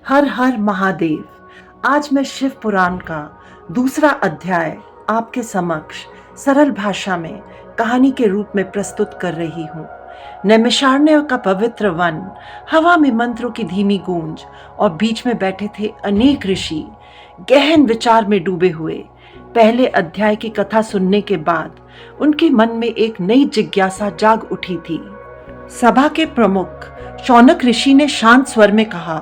हर हर महादेव। आज मैं शिव पुराण का दूसरा अध्याय आपके समक्ष सरल भाषा में कहानी के रूप में प्रस्तुत कर रही हूँ। नैमिषारण्य का पवित्र वन, हवा में मंत्रों की धीमी गूंज और बीच में बैठे थे अनेक ऋषि गहन विचार में डूबे हुए। पहले अध्याय की कथा सुनने के बाद उनके मन में एक नई जिज्ञासा जाग उठी थी। सभा के प्रमुख शौनक ऋषि ने शांत स्वर में कहा,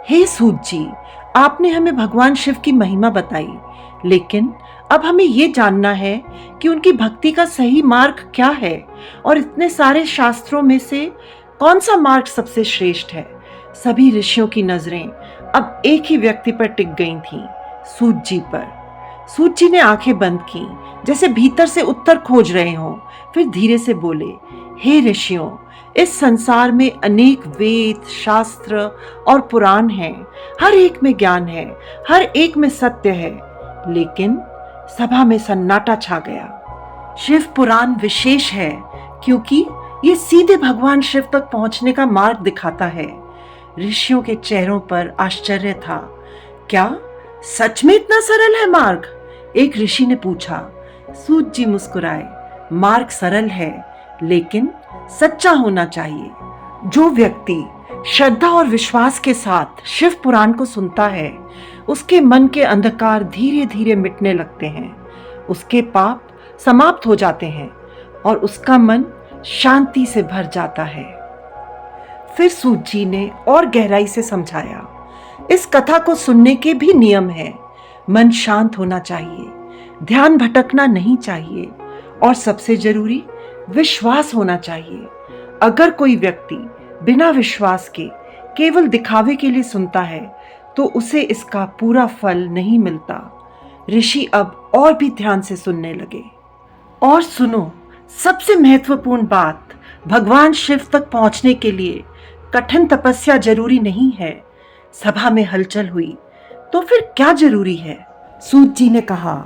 हे सूत जी, आपने हमें भगवान शिव की महिमा बताई, लेकिन अब हमें ये जानना है कि उनकी भक्ति का सही मार्ग क्या है और इतने सारे शास्त्रों में से कौन सा मार्ग सबसे श्रेष्ठ है। सभी ऋषियों की नजरें अब एक ही व्यक्ति पर टिक गई थीं, सूत जी पर। सूत जी ने आंखें बंद की, जैसे भीतर से उत्तर खोज रहे हों। फिर धीरे से बोले, हे ऋषियों, इस संसार में अनेक वेद, शास्त्र और पुराण हैं। हर एक में ज्ञान है, हर एक में सत्य है। लेकिन सभा में सन्नाटा छा गया। शिव पुराण विशेष है क्योंकि ये सीधे भगवान शिव तक पहुंचने का मार्ग दिखाता है। ऋषियों के चेहरों पर आश्चर्य था। क्या सच में इतना सरल है मार्ग? एक ऋषि ने पूछा। सूत जी मुस्कुराए, मार्ग सरल है, लेकिन सच्चा होना चाहिए। जो व्यक्ति श्रद्धा और विश्वास के साथ शिव पुराण को सुनता है, उसके मन के अंधकार धीरे धीरे मिटने लगते हैं, उसके पाप समाप्त हो जाते हैं और उसका मन शांति से भर जाता है। फिर सूत जी ने और गहराई से समझाया, इस कथा को सुनने के भी नियम हैं। मन शांत होना चाहिए, ध्यान भटकना नहीं चाहिए और सबसे जरूरी विश्वास होना चाहिए। अगर कोई व्यक्ति बिना विश्वास के केवल दिखावे के लिए सुनता है तो उसे इसका पूरा फल नहीं मिलता। ऋषि अब और भी ध्यान से सुनने लगे। और सुनो, सबसे महत्वपूर्ण बात, भगवान शिव तक पहुंचने के लिए कठिन तपस्या जरूरी नहीं है। सभा में हलचल हुई। तो फिर क्या जरूरी है? सूत जी ने कहा,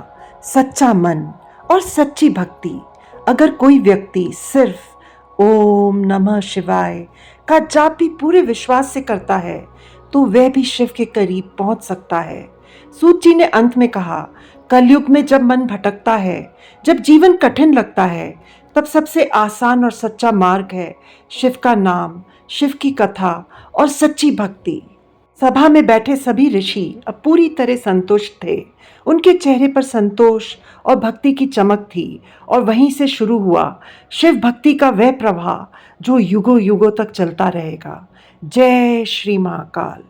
सच्चा मन और सच्ची भक्ति। अगर कोई व्यक्ति सिर्फ ओम नमः शिवाय का जाप भी पूरे विश्वास से करता है तो वह भी शिव के करीब पहुंच सकता है। सूत जी ने अंत में कहा, कलयुग में जब मन भटकता है, जब जीवन कठिन लगता है, तब सबसे आसान और सच्चा मार्ग है शिव का नाम, शिव की कथा और सच्ची भक्ति। सभा में बैठे सभी ऋषि अब पूरी तरह संतुष्ट थे। उनके चेहरे पर संतोष और भक्ति की चमक थी और वहीं से शुरू हुआ शिव भक्ति का वह प्रवाह जो युगों युगों तक चलता रहेगा। जय श्री महाकाल।